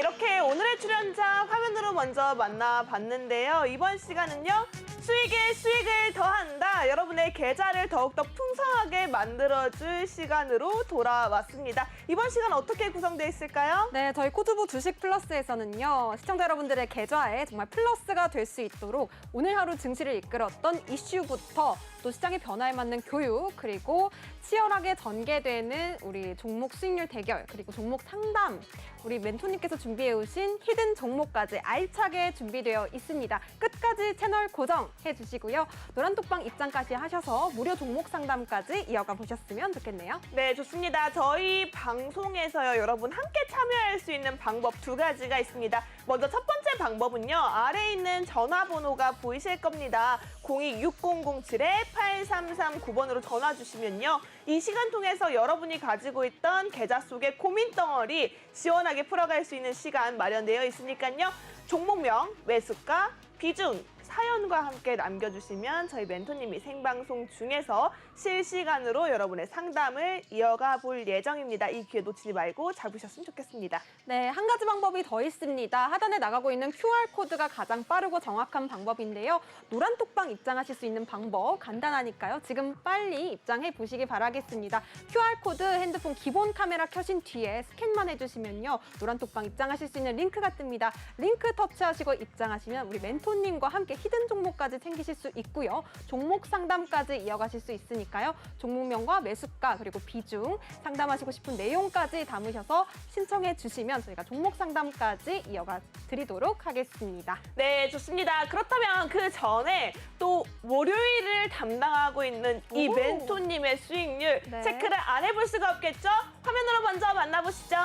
이렇게 오늘의 출연자 화면으로 먼저 만나봤는데요. 이번 시간은요. 수익에 수익을 더한다. 여러분의 계좌를 더욱더 풍성하게 만들어줄 시간으로 돌아왔습니다. 이번 시간 어떻게 구성되어 있을까요? 네, 저희 코드부 주식 플러스에서는요. 시청자 여러분들의 계좌에 정말 플러스가 될 수 있도록 오늘 하루 증시를 이끌었던 이슈부터 또 시장의 변화에 맞는 교육, 그리고 치열하게 전개되는 우리 종목 수익률 대결, 그리고 종목 상담, 우리 멘토님께서 준비해 오신 히든 종목까지 알차게 준비되어 있습니다. 끝까지 채널 고정해 주시고요. 노란톡방 입장까지 하셔서 무료 종목 상담까지 이어가 보셨으면 좋겠네요. 네, 좋습니다. 저희 방송에서요, 여러분 함께 참여할 수 있는 방법 두 가지가 있습니다. 먼저 첫 번째 방법은요, 아래에 있는 전화번호가 보이실 겁니다. 026007-8339번으로 전화 주시면요. 이 시간 통해서 여러분이 가지고 있던 계좌 속의 고민 덩어리 시원하게 풀어갈 수 있는 시간 마련되어 있으니까요. 종목명, 매수가, 비중, 사연과 함께 남겨주시면 저희 멘토님이 생방송 중에서 실시간으로 여러분의 상담을 이어가 볼 예정입니다. 이 기회 놓치지 말고 잡으셨으면 좋겠습니다. 네, 한 가지 방법이 더 있습니다. 하단에 나가고 있는 QR코드가 가장 빠르고 정확한 방법인데요. 노란톡방 입장하실 수 있는 방법 간단하니까요. 지금 빨리 입장해 보시기 바라겠습니다. QR코드 핸드폰 기본 카메라 켜신 뒤에 스캔만 해주시면요. 노란톡방 입장하실 수 있는 링크가 뜹니다. 링크 터치하시고 입장하시면 우리 멘토님과 함께 히든 종목까지 챙기실 수 있고요. 종목 상담까지 이어가실 수 있으니까요. 종목명과 매수가 그리고 비중, 상담하시고 싶은 내용까지 담으셔서 신청해 주시면 저희가 종목 상담까지 이어가 드리도록 하겠습니다. 네, 좋습니다. 그렇다면 그 전에 또 월요일을 담당하고 있는 이 오. 멘토님의 수익률 네. 체크를 안 해볼 수가 없겠죠? 화면으로 먼저 만나보시죠.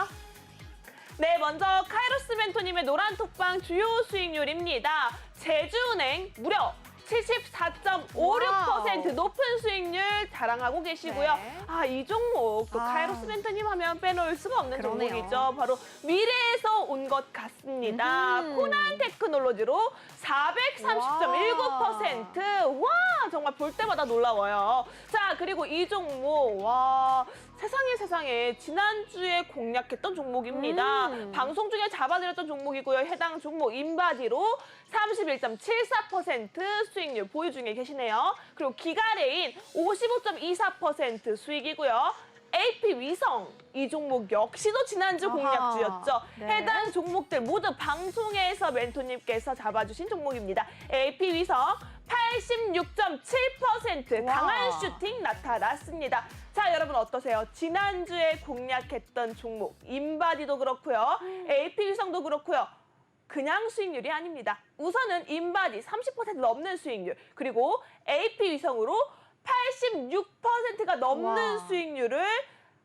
네, 먼저 카이로스 멘토님의 노란톡방 주요 수익률입니다. 제주은행 무려 74.56% 높은 수익률 자랑하고 계시고요. 네. 이 종목 또 카이로스 멘토님 하면 빼놓을 수가 없는 그러네요. 종목이죠. 바로 미래에서 온 것 같습니다. 코난 테크놀로지로 430.19%. 와, 정말 볼 때마다 놀라워요. 자, 그리고 이 종목, 와, 세상에 지난주에 공략했던 종목입니다. 방송 중에 잡아드렸던 종목이고요. 해당 종목 인바디로 31.74% 수익률 보유 중에 계시네요. 그리고 기가레인 55.24% 수익이고요. AP 위성 이 종목 역시도 지난주 공략주였죠. 네. 해당 종목들 모두 방송에서 멘토님께서 잡아주신 종목입니다. AP 위성 86.7% 강한 슈팅 나타났습니다. 자, 여러분 어떠세요? 지난주에 공략했던 종목 인바디도 그렇고요. AP 위성도 그렇고요. 그냥 수익률이 아닙니다. 우선은 인바디 30% 넘는 수익률, 그리고 AP 위성으로 86%가 넘는 와. 수익률을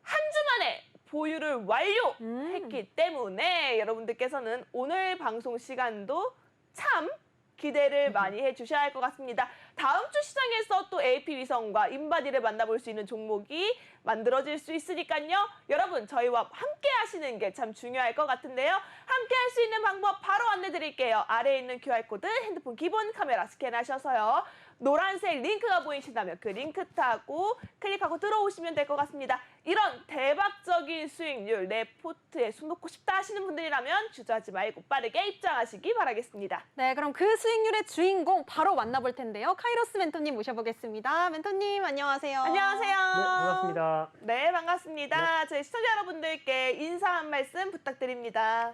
한 주 만에 보유를 완료했기 때문에 여러분들께서는 오늘 방송 시간도 참 기대를 많이 해주셔야 할 것 같습니다. 다음 주 시장에서 또 AP 위성과 인바디를 만나볼 수 있는 종목이 만들어질 수 있으니까요. 여러분 저희와 함께 하시는 게 참 중요할 것 같은데요. 함께 할 수 있는 방법 바로 안내드릴게요. 아래에 있는 QR코드 핸드폰 기본 카메라 스캔하셔서요. 노란색 링크가 보이신다면 그 링크 타고 클릭하고 들어오시면 될 것 같습니다. 이런 대박적인 수익률 내 포트에 숨놓고 싶다 하시는 분들이라면 주저하지 말고 빠르게 입장하시기 바라겠습니다. 네, 그럼 그 수익률의 주인공 바로 만나볼 텐데요. 카이로스 멘토님 모셔보겠습니다. 멘토님 안녕하세요. 안녕하세요. 네, 반갑습니다. 네, 반갑습니다. 저희 시청자 여러분들께 인사 한 말씀 부탁드립니다.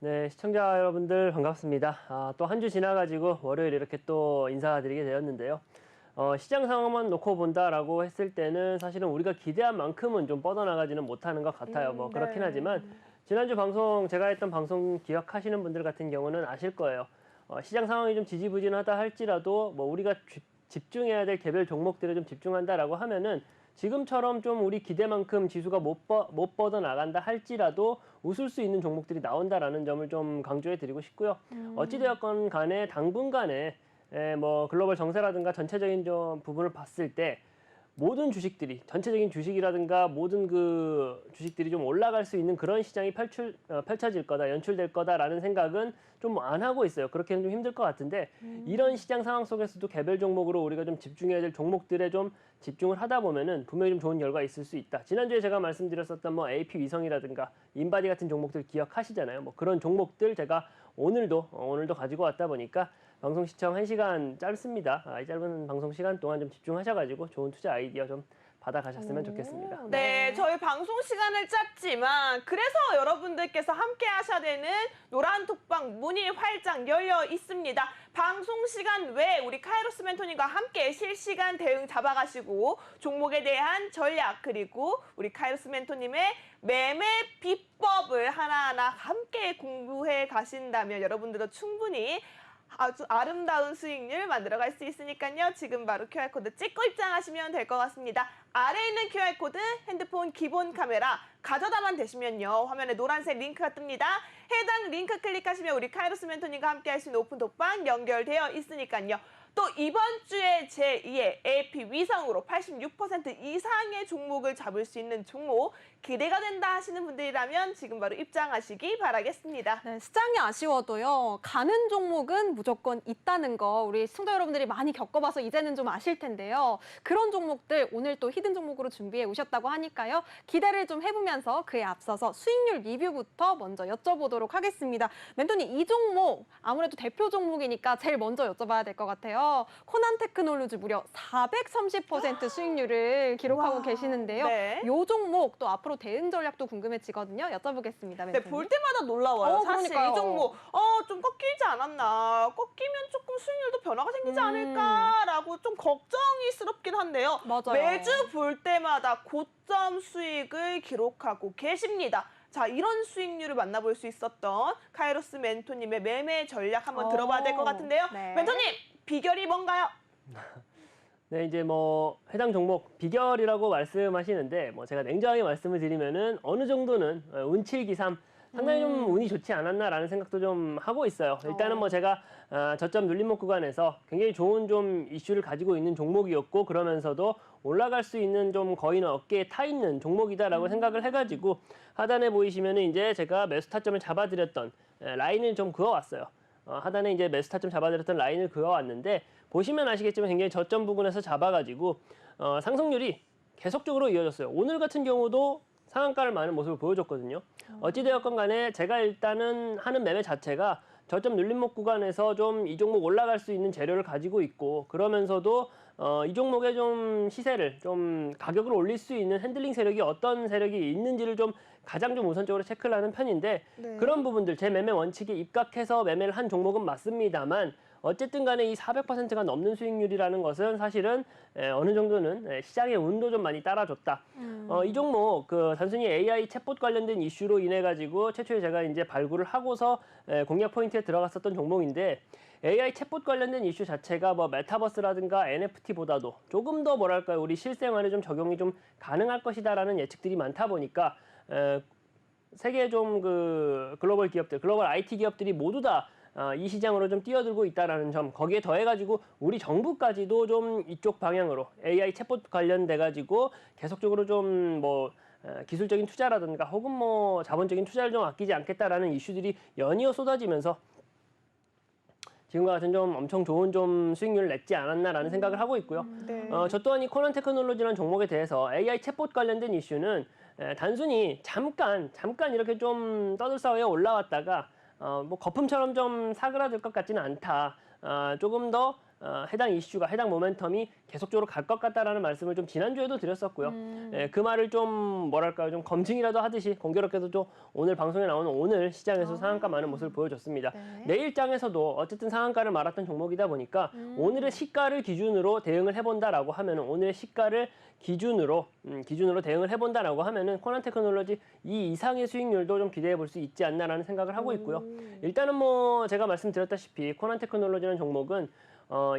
네, 시청자 여러분들 반갑습니다. 또 한 주 지나가지고 월요일 이렇게 또 인사드리게 되었는데요. 시장 상황만 놓고 본다라고 했을 때는 사실은 우리가 기대한 만큼은 좀 뻗어나가지는 못하는 것 같아요. 뭐 그렇긴 네. 하지만 지난주 방송, 제가 했던 방송 기억하시는 분들 같은 경우는 아실 거예요. 시장 상황이 좀 지지부진하다 할지라도 뭐 우리가 집중해야 될 개별 종목들에 좀 집중한다라고 하면은 지금처럼 좀 우리 기대만큼 지수가 못 뻗어나간다 할지라도 웃을 수 있는 종목들이 나온다라는 점을 좀 강조해 드리고 싶고요. 어찌되었건 간에 당분간에 뭐 글로벌 정세라든가 전체적인 좀 부분을 봤을 때 모든 주식들이 전체적인 주식이라든가 모든 그 주식들이 좀 올라갈 수 있는 그런 시장이 펼쳐질 거다, 연출될 거다라는 생각은 좀 안 하고 있어요. 그렇게는 좀 힘들 것 같은데 이런 시장 상황 속에서도 개별 종목으로 우리가 좀 집중해야 될 종목들에 좀 집중을 하다 보면은 분명히 좀 좋은 결과 있을 수 있다. 지난주에 제가 말씀드렸었던 뭐 AP 위성이라든가 인바디 같은 종목들 기억하시잖아요. 뭐 그런 종목들 제가 오늘도 가지고 왔다 보니까 방송 시청 1시간 짧습니다. 이 짧은 방송 시간 동안 좀 집중하셔가지고 좋은 투자 아이디어 좀 받아가셨으면 좋겠습니다. 네, 저희 방송 시간을 짧지만 그래서 여러분들께서 함께 하셔야 되는 노란톡방 문이 활짝 열려 있습니다. 방송 시간 외에 우리 카이로스 멘토님과 함께 실시간 대응 잡아가시고 종목에 대한 전략 그리고 우리 카이로스 멘토님의 매매 비법을 하나하나 함께 공부해 가신다면 여러분들도 충분히 아주 아름다운 수익률 만들어갈 수 있으니까요. 지금 바로 QR코드 찍고 입장하시면 될 것 같습니다. 아래에 있는 QR코드 핸드폰 기본 카메라 가져다만 대시면요. 화면에 노란색 링크가 뜹니다. 해당 링크 클릭하시면 우리 카이로스 멘토님과 함께 할 수 있는 오픈 톡방 연결되어 있으니까요. 또 이번 주에 제2의 AP 위성으로 86% 이상의 종목을 잡을 수 있는 종목 기대가 된다 하시는 분들이라면 지금 바로 입장하시기 바라겠습니다. 네, 시장이 아쉬워도요. 가는 종목은 무조건 있다는 거 우리 시청자 여러분들이 많이 겪어봐서 이제는 좀 아실 텐데요. 그런 종목들 오늘 또 히든 종목으로 준비해 오셨다고 하니까요. 기대를 좀 해보면서 그에 앞서서 수익률 리뷰부터 먼저 여쭤보도록 하겠습니다. 멘토님, 이 종목 아무래도 대표 종목이니까 제일 먼저 여쭤봐야 될 것 같아요. 코난 테크놀로지 무려 430% 수익률을 기록하고 와, 계시는데요. 네. 이 종목 또 앞으로 대응 전략도 궁금해지거든요. 여쭤보겠습니다. 네, 볼 때마다 놀라워요. 사실 그러니까요. 이 종목 좀 꺾이지 않았나. 꺾이면 조금 수익률도 변화가 생기지 않을까라고 좀 걱정이스럽긴 한데요. 맞아요. 매주 볼 때마다 고점 수익을 기록하고 계십니다. 자, 이런 수익률을 만나볼 수 있었던 카이로스 멘토님의 매매 전략 한번 들어봐야 될 것 같은데요. 네. 멘토님, 비결이 뭔가요? 네, 이제 뭐 해당 종목 비결이라고 말씀하시는데 뭐 제가 냉정하게 말씀을 드리면은 어느 정도는 운칠기삼 상당히 좀 운이 좋지 않았나라는 생각도 좀 하고 있어요. 일단은 뭐 제가 저점 눌림목 구간에서 굉장히 좋은 좀 이슈를 가지고 있는 종목이었고 그러면서도 올라갈 수 있는 좀 거의는 어깨에 타 있는 종목이다라고 생각을 해가지고 하단에 보이시면은 이제 제가 매수 타점을 잡아드렸던 라인을 좀 그어왔어요. 하단에 이제 매수 타점 잡아드렸던 라인을 그어왔는데 보시면 아시겠지만 굉장히 저점 부근에서 잡아가지고 상승률이 계속적으로 이어졌어요. 오늘 같은 경우도 상한가를 많은 모습을 보여줬거든요. 어찌되었건 간에 제가 일단은 하는 매매 자체가 저점 눌림목 구간에서 좀 이 종목 올라갈 수 있는 재료를 가지고 있고 그러면서도 이 종목의 좀 시세를 좀 가격을 올릴 수 있는 핸들링 세력이 어떤 세력이 있는지를 좀 가장 좀 우선적으로 체크를 하는 편인데 네. 그런 부분들 제 매매 원칙에 입각해서 매매를 한 종목은 맞습니다만 어쨌든 간에 이 400%가 넘는 수익률이라는 것은 사실은 어느 정도는 시장의 운도 좀 많이 따라줬다. 이 종목 그 단순히 AI 챗봇 관련된 이슈로 인해 가지고 최초에 제가 이제 발굴을 하고서 공략 포인트에 들어갔었던 종목인데 AI 챗봇 관련된 이슈 자체가 뭐 메타버스라든가 NFT보다도 조금 더 뭐랄까요 우리 실생활에 좀 적용이 좀 가능할 것이다라는 예측들이 많다 보니까 세계 좀 그 글로벌 기업들, 글로벌 IT 기업들이 모두 다 이 시장으로 좀 뛰어들고 있다라는 점, 거기에 더해가지고 우리 정부까지도 좀 이쪽 방향으로 AI 챗봇 관련돼가지고 계속적으로 좀 뭐 기술적인 투자라든가 혹은 뭐 자본적인 투자를 좀 아끼지 않겠다라는 이슈들이 연이어 쏟아지면서 지금과 같은 좀 엄청 좋은 좀 수익률을 냈지 않았나라는 생각을 하고 있고요. 네. 저 또한 이 코난 테크놀로지라는 종목에 대해서 AI 챗봇 관련된 이슈는 단순히 잠깐 이렇게 좀 떠들썩하게 올라왔다가 뭐 거품처럼 좀 사그라들 것 같지는 않다. 조금 더 해당 이슈가 해당 모멘텀이 계속적으로 갈 것 같다라는 말씀을 좀 지난주에도 드렸었고요. 그 말을 좀 뭐랄까요 좀 검증이라도 하듯이 공교롭게도 좀 오늘 방송에 나오는 오늘 시장에서 상한가 많은 모습을 보여줬습니다. 네. 내일장에서도 어쨌든 상한가를 말았던 종목이다 보니까 오늘의 시가를 기준으로 대응을 해본다라고 하면은 오늘의 시가를 기준으로 대응을 해본다라고 하면은 코난 테크놀로지 이 이상의 수익률도 좀 기대해 볼 수 있지 않나라는 생각을 하고 있고요. 일단은 뭐 제가 말씀드렸다시피 코난 테크놀로지라는 종목은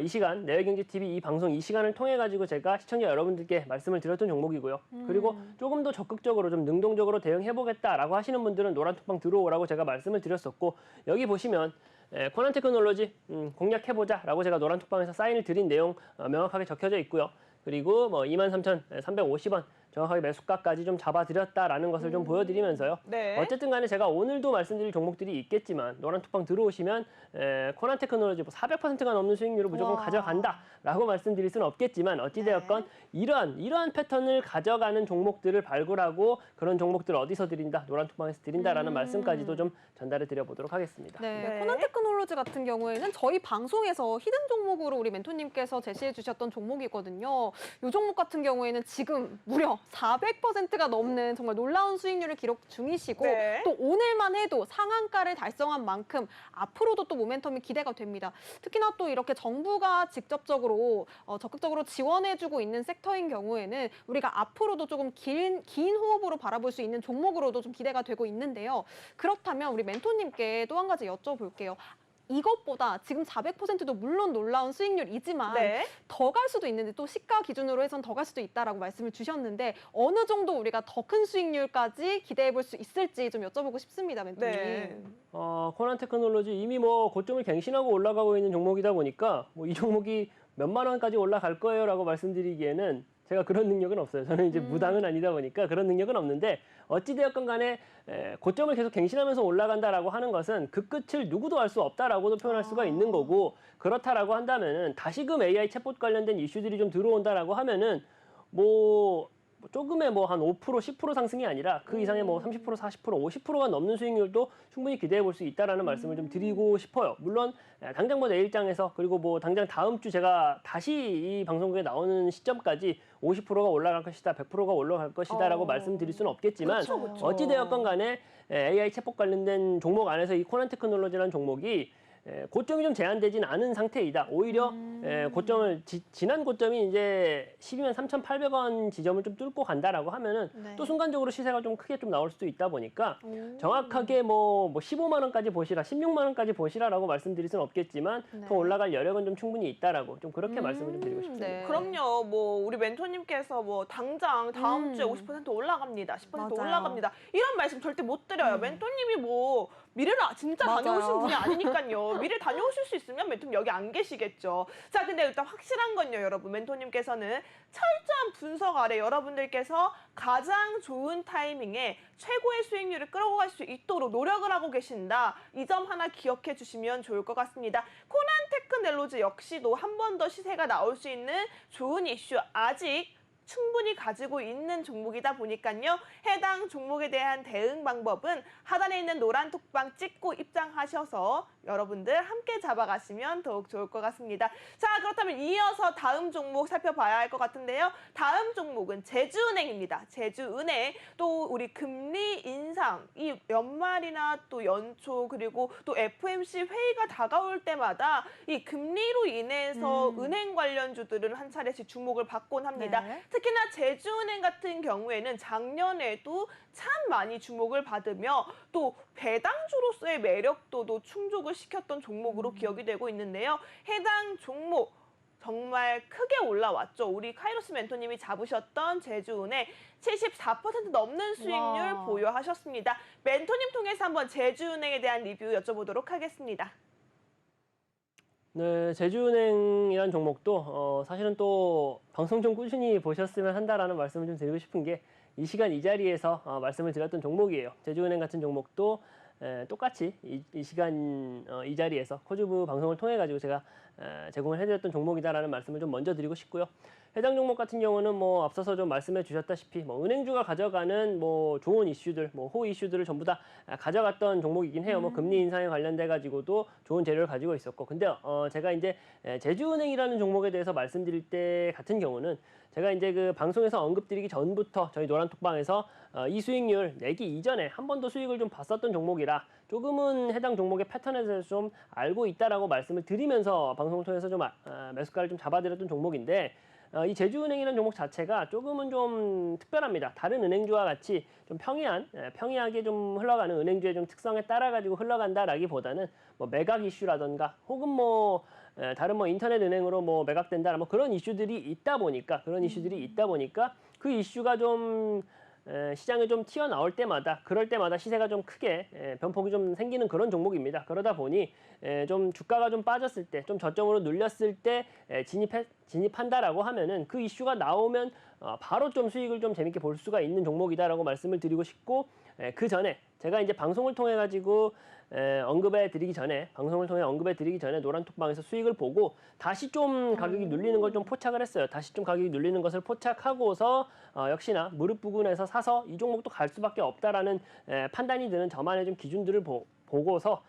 이 시간 내외경제TV 이 방송 이 시간을 통해 가지고 제가 시청자 여러분들께 말씀을 드렸던 종목이고요. 그리고 조금 더 적극적으로 좀 능동적으로 대응해 보겠다라고 하시는 분들은 노란톡방 들어오라고 제가 말씀을 드렸었고 여기 보시면 코난 테크놀로지 공략해 보자라고 제가 노란톡방에서 사인을 드린 내용 명확하게 적혀져 있고요. 그리고 뭐 23,350원 정확하게 매수가까지 좀 잡아드렸다라는 것을 좀 보여드리면서요. 네. 어쨌든 간에 제가 오늘도 말씀드릴 종목들이 있겠지만 노란톡방 들어오시면 코난테크놀로지 400%가 넘는 수익률을 무조건 와. 가져간다라고 말씀드릴 수는 없겠지만 어찌되었건 이러한 패턴을 가져가는 종목들을 발굴하고 그런 종목들을 어디서 드린다, 노란톡방에서 드린다라는 말씀까지도 좀 전달해 드려보도록 하겠습니다. 네, 네. 코난테크놀로지 같은 경우에는 저희 방송에서 히든 종목으로 우리 멘토님께서 제시해 주셨던 종목이거든요. 이 종목 같은 경우에는 지금 무려 400%가 넘는 정말 놀라운 수익률을 기록 중이시고 네. 또 오늘만 해도 상한가를 달성한 만큼 앞으로도 또 모멘텀이 기대가 됩니다. 특히나 또 이렇게 정부가 직접적으로 적극적으로 지원해주고 있는 섹터인 경우에는 우리가 앞으로도 조금 긴 호흡으로 바라볼 수 있는 종목으로도 좀 기대가 되고 있는데요. 그렇다면 우리 멘토님께 또 한 가지 여쭤볼게요. 이것보다 지금 400%도 물론 놀라운 수익률이지만 네. 더 갈 수도 있는데 또 시가 기준으로 해선 더 갈 수도 있다라고 말씀을 주셨는데 어느 정도 우리가 더 큰 수익률까지 기대해 볼 수 있을지 좀 여쭤보고 싶습니다, 멘토님. 네. 코난테크놀로지 이미 뭐 고점을 갱신하고 올라가고 있는 종목이다 보니까 뭐 이 종목이 몇만 원까지 올라갈 거예요라고 말씀드리기에는 제가 그런 능력은 없어요. 저는 이제 무당은 아니다 보니까 그런 능력은 없는데 어찌되었건 간에 고점을 계속 갱신하면서 올라간다라고 하는 것은 그 끝을 누구도 알 수 없다라고도 표현할 수가 있는 거고 그렇다라고 한다면은 다시금 AI 챗봇 관련된 이슈들이 좀 들어온다라고 하면은 뭐 조금의 뭐 한 5%, 10% 상승이 아니라 그 이상의 뭐 30%, 40%, 50%가 넘는 수익률도 충분히 기대해 볼 수 있다라는 말씀을 좀 드리고 싶어요. 물론 당장 뭐 내일장에서 그리고 뭐 당장 다음 주 제가 다시 이 방송국에 나오는 시점까지 50%가 올라갈 것이다, 100%가 올라갈 것이다라고 말씀드릴 수는 없겠지만 그쵸. 어찌되었건 간에 AI 챗봇 관련된 종목 안에서 이 코난테크놀로지라는 종목이 고점이 좀 제한되진 않은 상태이다. 오히려 고점을 지난 고점이 이제 12만 3,800원 지점을 좀 뚫고 간다라고 하면은 네. 또 순간적으로 시세가 좀 크게 좀 나올 수도 있다 보니까 정확하게 뭐 15만 원까지 보시라, 16만 원까지 보시라라고 말씀드릴 수는 없겠지만 네. 더 올라갈 여력은 좀 충분히 있다라고 좀 그렇게 말씀을 좀 드리고 싶습니다. 네. 그럼요. 뭐 우리 멘토님께서 뭐 당장 다음 주에 50% 올라갑니다. 10% 맞아요. 올라갑니다. 이런 말씀 절대 못 드려요. 멘토님이 뭐 미래를 진짜 맞아요. 다녀오신 분이 아니니까요. 미래 다녀오실 수 있으면 멘토님 여기 안 계시겠죠. 자, 근데 일단 확실한 건요, 여러분. 멘토님께서는 철저한 분석 아래 여러분들께서 가장 좋은 타이밍에 최고의 수익률을 끌어갈 수 있도록 노력을 하고 계신다. 이 점 하나 기억해 주시면 좋을 것 같습니다. 코난테크놀로지 역시도 한 번 더 시세가 나올 수 있는 좋은 이슈 아직 충분히 가지고 있는 종목이다 보니까요. 해당 종목에 대한 대응 방법은 하단에 있는 노란 톡방 찍고 입장하셔서 여러분들 함께 잡아가시면 더욱 좋을 것 같습니다. 자, 그렇다면 이어서 다음 종목 살펴봐야 할 것 같은데요. 다음 종목은 제주은행입니다. 제주은행 또 우리 금리 인상, 이 연말이나 또 연초 그리고 또 FOMC 회의가 다가올 때마다 이 금리로 인해서 은행 관련주들은 한 차례씩 주목을 받곤 합니다. 네. 특히나 제주은행 같은 경우에는 작년에도 참 많이 주목을 받으며 또 배당주로서의 매력도도 충족을 시켰던 종목으로 기억이 되고 있는데요. 해당 종목 정말 크게 올라왔죠. 우리 카이로스 멘토님이 잡으셨던 제주은행 74% 넘는 수익률 와. 보유하셨습니다. 멘토님 통해서 한번 제주은행에 대한 리뷰 여쭤보도록 하겠습니다. 네, 제주은행이라는 종목도 사실은 또 방송 좀 꾸준히 보셨으면 한다라는 말씀을 좀 드리고 싶은 게 이 시간 이 자리에서 말씀을 드렸던 종목이에요. 제주은행 같은 종목도 똑같이 이 시간 이 자리에서 코주브 방송을 통해 가지고 제가 제공을 해드렸던 종목이다라는 말씀을 좀 먼저 드리고 싶고요. 해당 종목 같은 경우는 뭐 앞서서 좀 말씀해 주셨다시피 뭐 은행주가 가져가는 뭐 좋은 이슈들, 뭐 호 이슈들을 전부 다 가져갔던 종목이긴 해요. 뭐 금리 인상에 관련돼 가지고도 좋은 재료를 가지고 있었고, 근데 제가 이제 제주은행이라는 종목에 대해서 말씀드릴 때 같은 경우는 제가 이제 그 방송에서 언급드리기 전부터 저희 노란톡방에서 이 수익률 내기 이전에 한 번도 수익을 좀 봤었던 종목이라 조금은 해당 종목의 패턴에 대해서 좀 알고 있다라고 말씀을 드리면서 방송을 통해서 좀 매수가를 좀 잡아드렸던 종목인데, 이 제주은행이라는 종목 자체가 조금은 좀 특별합니다. 다른 은행주와 같이 좀 평이하게 좀 흘러가는 은행주의 좀 특성에 따라 가지고 흘러간다라기보다는 뭐 매각 이슈라던가 혹은 뭐 다른 뭐 인터넷 은행으로 뭐 매각된다 뭐 그런 이슈들이 있다 보니까 그 이슈가 좀 시장에 좀 튀어나올 때마다 그럴 때마다 시세가 좀 크게 변폭이 좀 생기는 그런 종목입니다. 그러다 보니 좀 주가가 좀 빠졌을 때, 좀 저점으로 눌렸을 때 진입한다라고 하면은 그 이슈가 나오면 바로 좀 수익을 좀 재밌게 볼 수가 있는 종목이다라고 말씀을 드리고 싶고, 그 전에 제가 이제 방송을 통해 가지고 언급해 드리기 전에 노란톡방에서 수익을 보고 다시 좀 가격이 눌리는 걸 좀 포착을 했어요. 다시 좀 가격이 눌리는 것을 포착하고서 역시나 무릎 부근에서 사서 이 종목도 갈 수밖에 없다라는 판단이 드는 저만의 좀 기준들을 보고서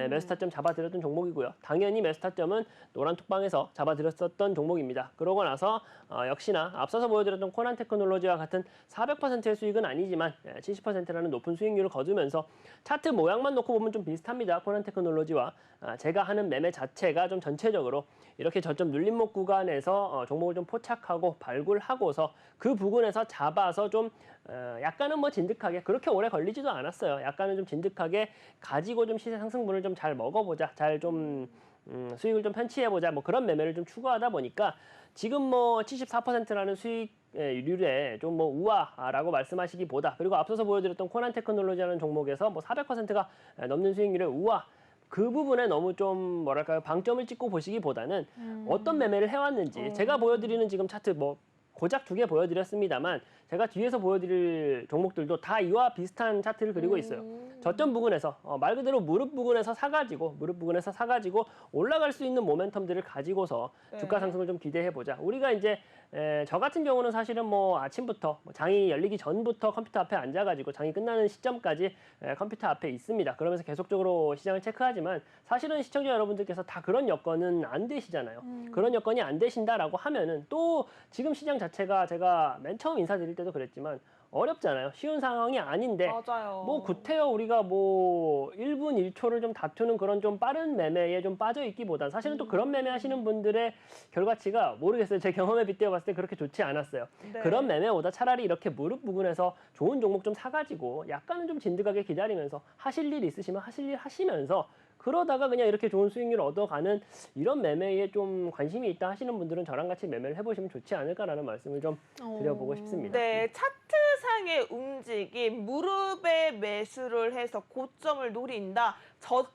매수타점 잡아드렸던 종목이고요. 당연히 매수타점은 노란톡방에서 잡아드렸었던 종목입니다. 그러고 나서 역시나 앞서서 보여드렸던 코난테크놀로지와 같은 400%의 수익은 아니지만 70%라는 높은 수익률을 거두면서 차트 모양만 놓고 보면 좀 비슷합니다. 코난테크놀로지와 제가 하는 매매 자체가 좀 전체적으로 이렇게 저점 눌림목 구간에서 종목을 좀 포착하고 발굴하고서 그 부근에서 잡아서 좀 약간은 뭐 진득하게, 그렇게 오래 걸리지도 않았어요. 약간은 좀 진득하게 가지고 좀 시세 상승분을 좀 잘 먹어보자, 잘 좀 수익을 좀 편취해보자, 뭐 그런 매매를 좀 추구하다 보니까 지금 뭐 74%라는 수익률에 좀 뭐 우아라고 말씀하시기보다, 그리고 앞서서 보여드렸던 코난테크놀로지라는 종목에서 뭐 400%가 넘는 수익률의 우아, 그 부분에 너무 좀 뭐랄까요, 방점을 찍고 보시기보다는 어떤 매매를 해왔는지, 제가 보여드리는 지금 차트 뭐 고작 2개 보여드렸습니다만 제가 뒤에서 보여드릴 종목들도 다 이와 비슷한 차트를 그리고 있어요. 저점 부근에서 말 그대로 무릎 부근에서 사가지고 올라갈 수 있는 모멘텀들을 가지고서 주가 상승을 좀 기대해보자. 우리가 이제 저 같은 경우는 사실은 뭐 아침부터 장이 열리기 전부터 컴퓨터 앞에 앉아가지고 장이 끝나는 시점까지 컴퓨터 앞에 있습니다. 그러면서 계속적으로 시장을 체크하지만 사실은 시청자 여러분들께서 다 그런 여건은 안 되시잖아요. 그런 여건이 안 되신다라고 하면은 또 지금 시장 자체가 제가 맨 처음 인사드릴 때도 그랬지만 어렵잖아요. 쉬운 상황이 아닌데 맞아요. 뭐 구태여 우리가 뭐 1분 1초를 좀 다투는 그런 좀 빠른 매매에 좀 빠져 있기보단 사실은 또 그런 매매 하시는 분들의 결과치가 모르겠어요. 제 경험에 빗대어 봤을 때 그렇게 좋지 않았어요. 네. 그런 매매보다 차라리 이렇게 무릎 부근에서 좋은 종목 좀 사가지고 약간은 좀 진득하게 기다리면서 하실 일 있으시면 하실 일 하시면서 그러다가 그냥 이렇게 좋은 수익률을 얻어가는 이런 매매에 좀 관심이 있다 하시는 분들은 저랑 같이 매매를 해보시면 좋지 않을까라는 말씀을 좀 드려보고 싶습니다. 네, 차트상의 움직임, 무릎에 매수를 해서 고점을 노린다, 저점을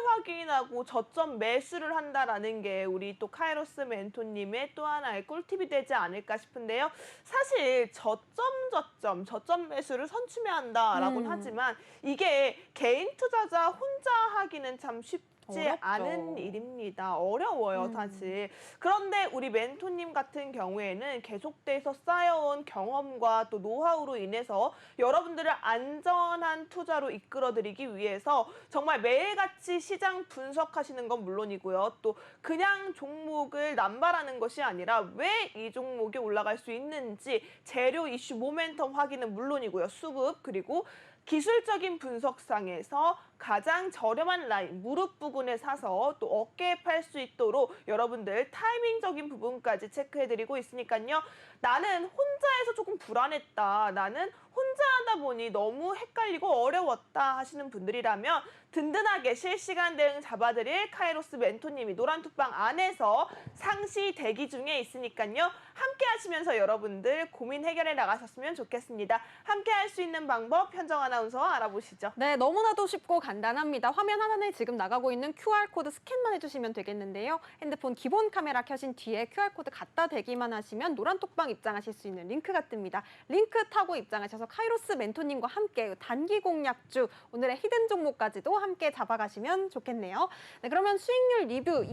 확인하고 저점 매수를 한다라는 게 우리 또 카이로스 멘토님의 또 하나의 꿀팁이 되지 않을까 싶은데요. 사실 저점 매수를 선취매한다라고는 하지만 이게 개인 투자자 혼자 하기는 참 쉽지 어렵죠. 않은 일입니다. 어려워요, 사실. 그런데 우리 멘토님 같은 경우에는 계속돼서 쌓여온 경험과 또 노하우로 인해서 여러분들을 안전한 투자로 이끌어드리기 위해서 정말 매일같이 시장 분석하시는 건 물론이고요. 또 그냥 종목을 남발하는 것이 아니라 왜 이 종목이 올라갈 수 있는지 재료 이슈 모멘텀 확인은 물론이고요. 수급 그리고 기술적인 분석상에서 가장 저렴한 라인, 무릎 부근에 사서 또 어깨에 팔 수 있도록 여러분들 타이밍적인 부분까지 체크해드리고 있으니까요. 나는 혼자 해서 조금 불안했다. 나는 혼자 하다 보니 너무 헷갈리고 어려웠다 하시는 분들이라면 든든하게 실시간 대응 잡아드릴 카이로스 멘토님이 노란톡방 안에서 상시 대기 중에 있으니까요. 함께 하시면서 여러분들 고민 해결해 나가셨으면 좋겠습니다. 함께 할 수 있는 방법 현정 아나운서 알아보시죠. 네, 너무나도 쉽고 간단합니다. 화면 하단에 지금 나가고 있는 QR코드 스캔만 해주시면 되겠는데요. 핸드폰 기본 카메라 켜신 뒤에 QR코드 갖다 대기만 하시면 노란톡방 입장하실 수 있는 링크가 뜹니다. 링크 타고 입장하셔서 카이로스 멘토님과 함께 단기 공략주, 오늘의 히든 종목까지도 함께 잡아가시면 좋겠네요. 네, 그러면 수익률 리뷰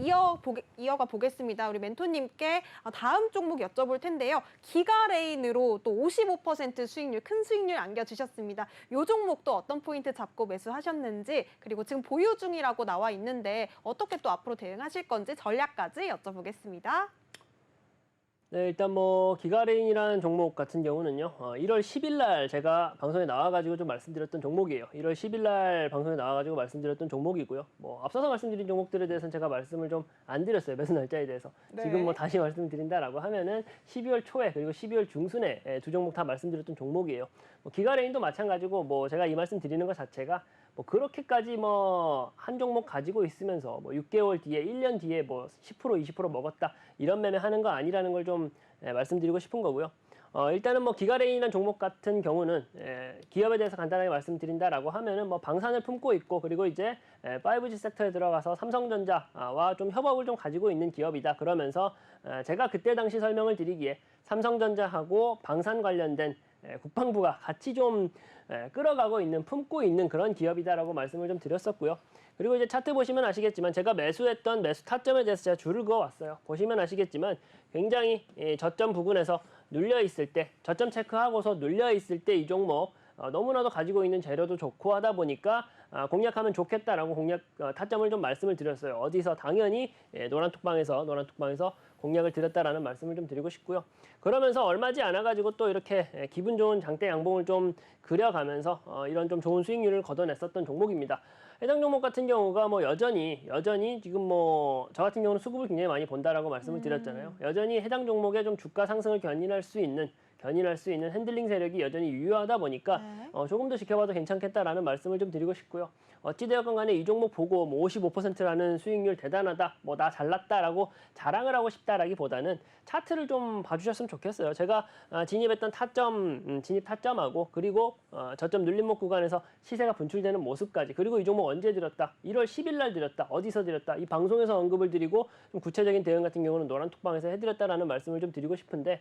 이어가 보겠습니다. 우리 멘토님께 다음 종목 여쭤볼 텐데요. 기가레인으로 또 55% 수익률, 큰 수익률 안겨주셨습니다. 이 종목도 어떤 포인트 잡고 매수하셨는지, 그리고 지금 보유 중이라고 나와 있는데 어떻게 또 앞으로 대응하실 건지 전략까지 여쭤보겠습니다. 네, 일단 뭐 기가레인이라는 종목 같은 경우는요. 1월 10일 날 제가 방송에 나와가지고 좀 말씀드렸던 종목이에요. 1월 10일 날 방송에 나와가지고 말씀드렸던 종목이고요. 뭐 앞서서 말씀드린 종목들에 대해서는 제가 말씀을 좀 안 드렸어요. 매수 날짜에 대해서. 네. 지금 뭐 다시 말씀드린다라고 하면은 12월 초에 그리고 12월 중순에 두 종목 다 말씀드렸던 종목이에요. 뭐 기가레인도 마찬가지고 뭐 제가 이 말씀 드리는 것 자체가 뭐 그렇게까지 뭐 한 종목 가지고 있으면서 뭐 6개월 뒤에 1년 뒤에 뭐 10% 20% 먹었다 이런 매매 하는 거 아니라는 걸 좀 말씀드리고 싶은 거고요. 일단은 뭐 기가레인이라는 종목 같은 경우는 기업에 대해서 간단하게 말씀드린다라고 하면은 뭐 방산을 품고 있고 그리고 이제 5G 섹터에 들어가서 삼성전자와 좀 협업을 좀 가지고 있는 기업이다. 그러면서 제가 그때 당시 설명을 드리기에 삼성전자하고 방산 관련된 국방부가 같이 좀 끌어가고 있는 품고 있는 그런 기업이다라고 말씀을 좀 드렸었고요. 그리고 이제 차트 보시면 아시겠지만 제가 매수했던 매수 타점에 대해서 제가 줄을 그어왔어요. 보시면 아시겠지만 굉장히 저점 부근에서 눌려 있을 때 저점 체크하고서 눌려 있을 때 이 종목 너무나도 가지고 있는 재료도 좋고 하다 보니까 공략하면 좋겠다라고 공략 타점을 좀 말씀을 드렸어요. 어디서 당연히 노란톡방에서 공략을 드렸다라는 말씀을 좀 드리고 싶고요. 그러면서 얼마지 않아 가지고 또 이렇게 기분 좋은 장대 양봉을 좀 그려가면서 이런 좀 좋은 수익률을 걷어냈었던 종목입니다. 해당 종목 같은 경우가 뭐 여전히 지금 뭐 저 같은 경우는 수급을 굉장히 많이 본다라고 말씀을 드렸잖아요. 여전히 해당 종목의 좀 주가 상승을 견인할 수 있는 핸들링 세력이 여전히 유효하다 보니까 조금 더 지켜봐도 괜찮겠다라는 말씀을 좀 드리고 싶고요. 어찌되었건 간에 이 종목 보고 뭐 55%라는 수익률 대단하다, 뭐 나 잘났다라고 자랑을 하고 싶다라기보다는 차트를 좀 봐주셨으면 좋겠어요. 제가 진입했던 진입 타점하고 그리고 저점 눌림목 구간에서 시세가 분출되는 모습까지 그리고 이 종목 언제 드렸다, 1월 10일 날 드렸다, 어디서 드렸다, 이 방송에서 언급을 드리고 좀 구체적인 대응 같은 경우는 노란톡방에서 해드렸다라는 말씀을 좀 드리고 싶은데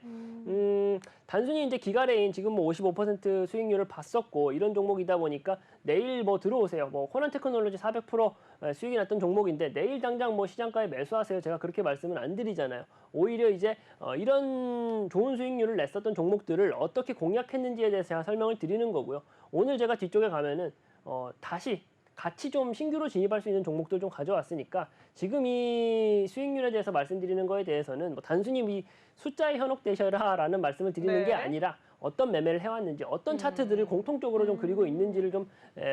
단순히 이제 기가레인 지금 뭐 55% 수익률을 봤었고 이런 종목이다 보니까 내일 뭐 들어오세요. 뭐 코난테크놀로지 400% 수익이 났던 종목인데 내일 당장 뭐 시장가에 매수하세요. 제가 그렇게 말씀은 안 드리잖아요. 오히려 이제 이런 좋은 수익률을 냈었던 종목들을 어떻게 공략했는지에 대해서 제가 설명을 드리는 거고요. 오늘 제가 뒤쪽에 가면은 다시 같이 좀 신규로 진입할 수 있는 종목들 좀 가져왔으니까 지금 이 수익률에 대해서 말씀드리는 거에 대해서는 뭐 단순히 이 숫자에 현혹되셔라라는 말씀을 드리는 게 아니라 어떤 매매를 해왔는지 어떤 차트들을 공통적으로 좀 그리고 있는지를 좀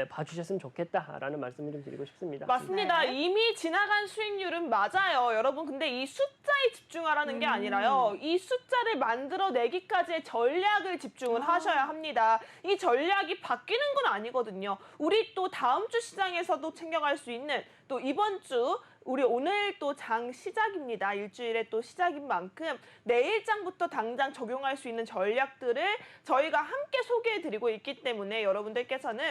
봐주셨으면 좋겠다라는 말씀을 좀 드리고 싶습니다. 맞습니다. 이미 지나간 수익률은 맞아요. 여러분 근데 이 숫자에 집중하라는 게 아니라요. 이 숫자를 만들어내기까지의 전략을 집중을 하셔야 합니다. 이 전략이 바뀌는 건 아니거든요. 우리 또 다음 주 시장에서도 챙겨갈 수 있는 또 이번 주 우리 오늘 또 장 시작입니다. 일주일에 또 시작인 만큼 내일장부터 당장 적용할 수 있는 전략들을 저희가 함께 소개해드리고 있기 때문에 여러분들께서는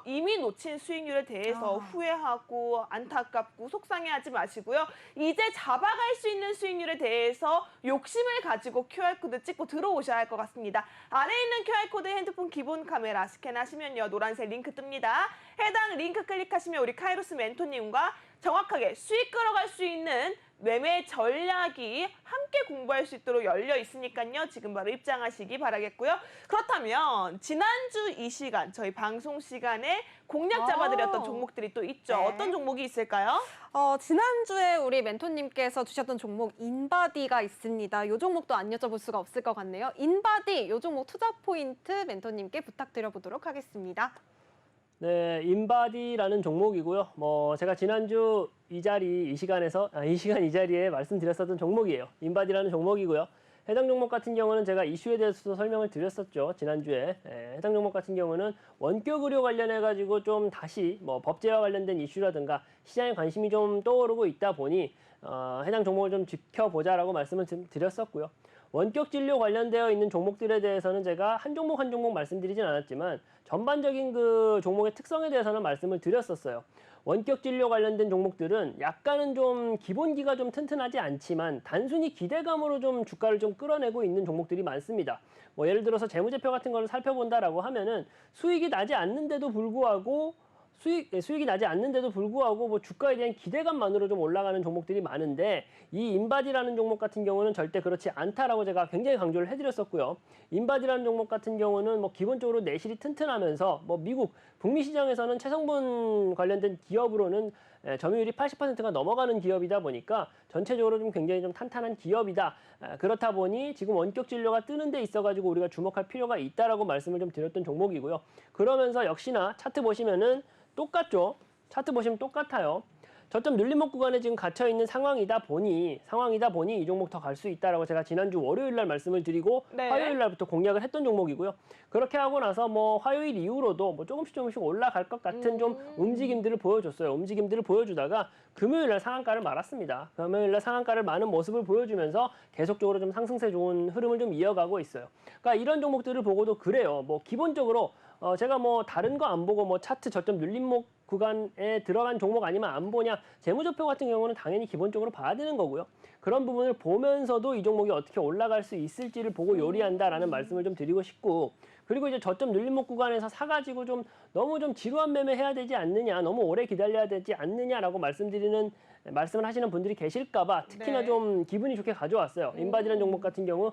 이미 놓친 수익률에 대해서 후회하고 안타깝고 속상해하지 마시고요. 이제 잡아갈 수 있는 수익률에 대해서 욕심을 가지고 QR코드 찍고 들어오셔야 할 것 같습니다. 아래에 있는 QR코드 핸드폰 기본 카메라 스캔하시면요. 노란색 링크 뜹니다. 해당 링크 클릭하시면 우리 카이로스 멘토님과 정확하게 수익 끌어갈 수 있는 매매 전략이 함께 공부할 수 있도록 열려 있으니까요. 지금 바로 입장하시기 바라겠고요. 그렇다면 지난주 이 시간 저희 방송 시간에 공략 잡아드렸던 종목들이 또 있죠. 어떤 종목이 있을까요? 지난주에 우리 멘토님께서 주셨던 종목 인바디가 있습니다. 이 종목도 안 여쭤볼 수가 없을 것 같네요. 인바디, 이 종목 투자 포인트 멘토님께 부탁드려보도록 하겠습니다. 네, 인바디라는 종목이고요. 뭐 제가 지난주 이 시간 이 자리에 말씀드렸었던 종목이에요. 인바디라는 종목이고요. 해당 종목 같은 경우는 제가 이슈에 대해서도 설명을 드렸었죠. 지난주에. 해당 종목 같은 경우는 원격 의료 관련해 가지고 좀 다시 뭐 법제와 관련된 이슈라든가 시장에 관심이 좀 떠오르고 있다 보니 해당 종목을 좀 지켜보자라고 말씀을 드렸었고요. 원격 진료 관련되어 있는 종목들에 대해서는 제가 한 종목 한 종목 말씀드리진 않았지만 전반적인 그 종목의 특성에 대해서는 말씀을 드렸었어요. 원격 진료 관련된 종목들은 약간은 좀 기본기가 좀 튼튼하지 않지만 단순히 기대감으로 좀 주가를 좀 끌어내고 있는 종목들이 많습니다. 뭐 예를 들어서 재무제표 같은 거를 살펴본다라고 하면은 수익이 나지 않는데도 불구하고 뭐 주가에 대한 기대감만으로 좀 올라가는 종목들이 많은데 이 인바디라는 종목 같은 경우는 절대 그렇지 않다라고 제가 굉장히 강조를 해드렸었고요. 인바디라는 종목 같은 경우는 뭐 기본적으로 내실이 튼튼하면서 뭐 미국 북미 시장에서는 체성분 관련된 기업으로는 점유율이 80%가 넘어가는 기업이다 보니까 전체적으로 좀 굉장히 좀 탄탄한 기업이다. 그렇다 보니 지금 원격 진료가 뜨는 데 있어가지고 우리가 주목할 필요가 있다라고 말씀을 좀 드렸던 종목이고요. 그러면서 역시나 차트 보시면은 똑같죠. 차트 보시면 똑같아요. 저점 눌림목 구간에 지금 갇혀 있는 상황이다 보니 이 종목 더 갈 수 있다라고 제가 지난주 월요일 날 말씀을 드리고 네. 화요일 날부터 공략을 했던 종목이고요. 그렇게 하고 나서 뭐 화요일 이후로도 뭐 조금씩 올라갈 것 같은 좀 움직임들을 보여줬어요. 움직임들을 보여주다가 금요일 날 상한가를 말았습니다. 금요일 날 상한가를 마는 모습을 보여주면서 계속적으로 좀 상승세 좋은 흐름을 좀 이어가고 있어요. 그러니까 이런 종목들을 보고도 그래요. 뭐 기본적으로 제가 뭐 다른 거 안 보고 뭐 차트 저점 눌림목 구간에 들어간 종목 아니면 안 보냐, 재무제표 같은 경우는 당연히 기본적으로 봐야 되는 거고요. 그런 부분을 보면서도 이 종목이 어떻게 올라갈 수 있을지를 보고 요리한다라는 말씀을 좀 드리고 싶고, 그리고 이제 저점 눌림목 구간에서 사가지고 좀 너무 좀 지루한 매매 해야 되지 않느냐, 너무 오래 기다려야 되지 않느냐라고 말씀을 하시는 분들이 계실까봐 특히나 네. 좀 기분이 좋게 가져왔어요. 인바디라는 종목 같은 경우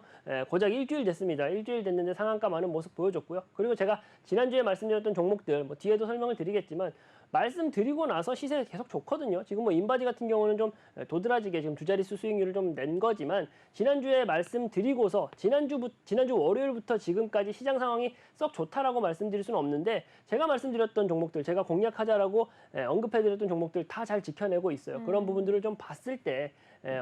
고작 일주일 됐습니다. 일주일 됐는데 상한가 많은 모습 보여줬고요. 그리고 제가 지난주에 말씀드렸던 종목들 뭐 뒤에도 설명을 드리겠지만 말씀드리고 나서 시세가 계속 좋거든요. 지금 뭐 인바디 같은 경우는 좀 도드라지게 지금 두 자릿수 수익률을 좀 낸 거지만 지난주에 말씀드리고서 지난주 월요일부터 지금까지 시장 상황이 썩 좋다라고 말씀드릴 수는 없는데 제가 말씀드렸던 종목들, 제가 공략하자라고 언급해드렸던 종목들 다 잘 지켜내고 있어요. 그런 부분들을 좀 봤을 때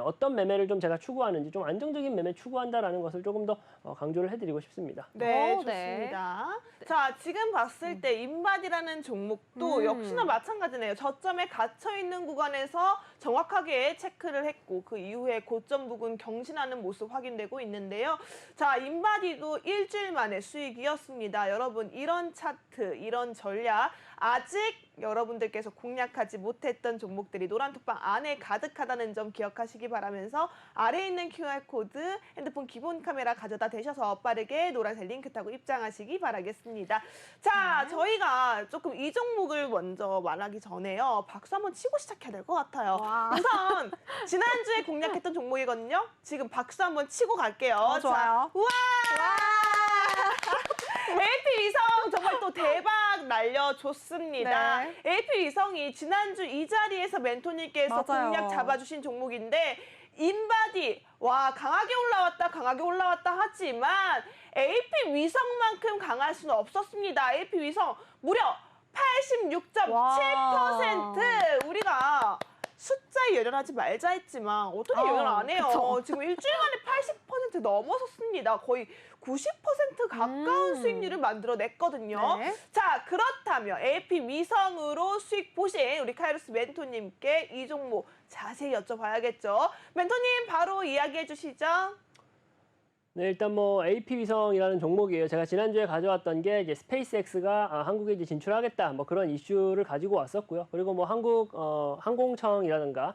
어떤 매매를 좀 제가 추구하는지 좀 안정적인 매매 추구한다라는 것을 조금 더 강조를 해드리고 싶습니다. 네, 네. 좋습니다. 자, 지금 봤을 때 인바디라는 종목도 역시나 마찬가지네요. 저점에 갇혀 있는 구간에서 정확하게 체크를 했고 그 이후에 고점 부근 경신하는 모습 확인되고 있는데요. 자, 인바디도 일주일 만에 수익이었습니다. 여러분, 이런 차트, 이런 전략 아직 여러분들께서 공략하지 못했던 종목들이 노란톡방 안에 가득하다는 점 기억하시기 바라면서 아래에 있는 QR코드 핸드폰 기본 카메라 가져다 대셔서 빠르게 노란색 링크 타고 입장하시기 바라겠습니다. 자, 저희가 조금 이 종목을 먼저 말하기 전에요. 박수 한번 치고 시작해야 될 것 같아요. 와. 우선 지난주에 공략했던 종목이거든요. 지금 박수 한번 치고 갈게요. 좋아요. 자, 우와! AP 위성 정말 또 대박 날려줬습니다. 네. AP 위성이 지난주 이 자리에서 멘토님께서 맞아요. 공략 잡아주신 종목인데 인바디 와 강하게 올라왔다 하지만 AP 위성만큼 강할 수는 없었습니다. AP 위성 무려 86.7%. 우리가 숫자에 열연하지 말자 했지만 어떻게 열연 안 해요. 그쵸. 지금 일주일 만에 80% 넘어섰습니다. 거의 90% 가까운 수익률을 만들어냈거든요. 네. 자, 그렇다면 AP 위성으로 수익 보신 우리 카이로스 멘토님께 이 종목 자세히 여쭤봐야겠죠. 멘토님 바로 이야기해 주시죠. 네, 일단 뭐 AP 위성이라는 종목이에요. 제가 지난주에 가져왔던 게 이제 스페이스X가 한국에 이제 진출하겠다 뭐 그런 이슈를 가지고 왔었고요. 그리고 뭐 한국 항공청이라든가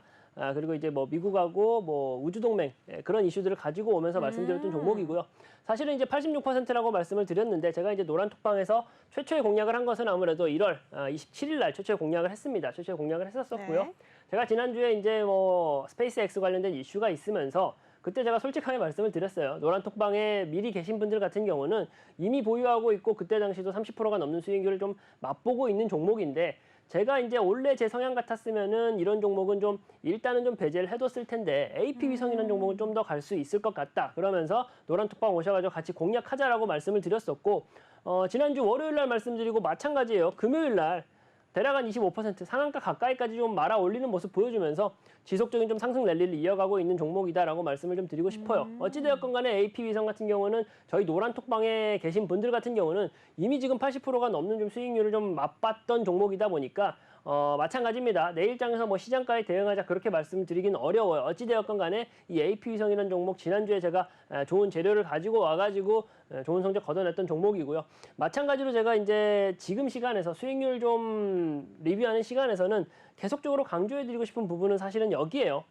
그리고 이제 뭐 미국하고 뭐 우주동맹 그런 이슈들을 가지고 오면서 말씀드렸던 종목이고요. 사실은 이제 86%라고 말씀을 드렸는데 제가 이제 노란톡방에서 최초의 공략을 한 것은 아무래도 1월 27일 날 최초의 공략을 했습니다. 최초의 공략을 했었고요. 네. 제가 지난주에 이제 뭐 스페이스X 관련된 이슈가 있으면서 그때 제가 솔직하게 말씀을 드렸어요. 노란톡방에 미리 계신 분들 같은 경우는 이미 보유하고 있고 그때 당시도 30%가 넘는 수익률을 좀 맛보고 있는 종목인데 제가 이제 원래 제 성향 같았으면은 이런 종목은 좀 일단은 좀 배제를 해뒀을 텐데 AP 위성이라는 종목은 좀 더 갈 수 있을 것 같다. 그러면서 노란톡방 오셔가지고 같이 공략하자라고 말씀을 드렸었고 지난주 월요일 날 말씀드리고 마찬가지예요. 금요일 날 대략 한 25% 상한가 가까이까지 좀 말아 올리는 모습 보여주면서 지속적인 좀 상승 랠리를 이어가고 있는 종목이다라고 말씀을 좀 드리고 싶어요. 어찌되었건 간에 AP 위성 같은 경우는 저희 노란톡방에 계신 분들 같은 경우는 이미 지금 80%가 넘는 좀 수익률을 좀 맛봤던 종목이다 보니까 마찬가지입니다. 내일장에서 뭐 시장가에 대응하자 그렇게 말씀드리긴 어려워요. 어찌되었건 간에 이 AP 위성이라는 종목 지난주에 제가 좋은 재료를 가지고 와가지고 좋은 성적 거둬냈던 종목이고요. 마찬가지로 제가 이제 지금 시간에서 수익률 좀 리뷰하는 시간에서는 계속적으로 강조해드리고 싶은 부분은 사실은 여기에요.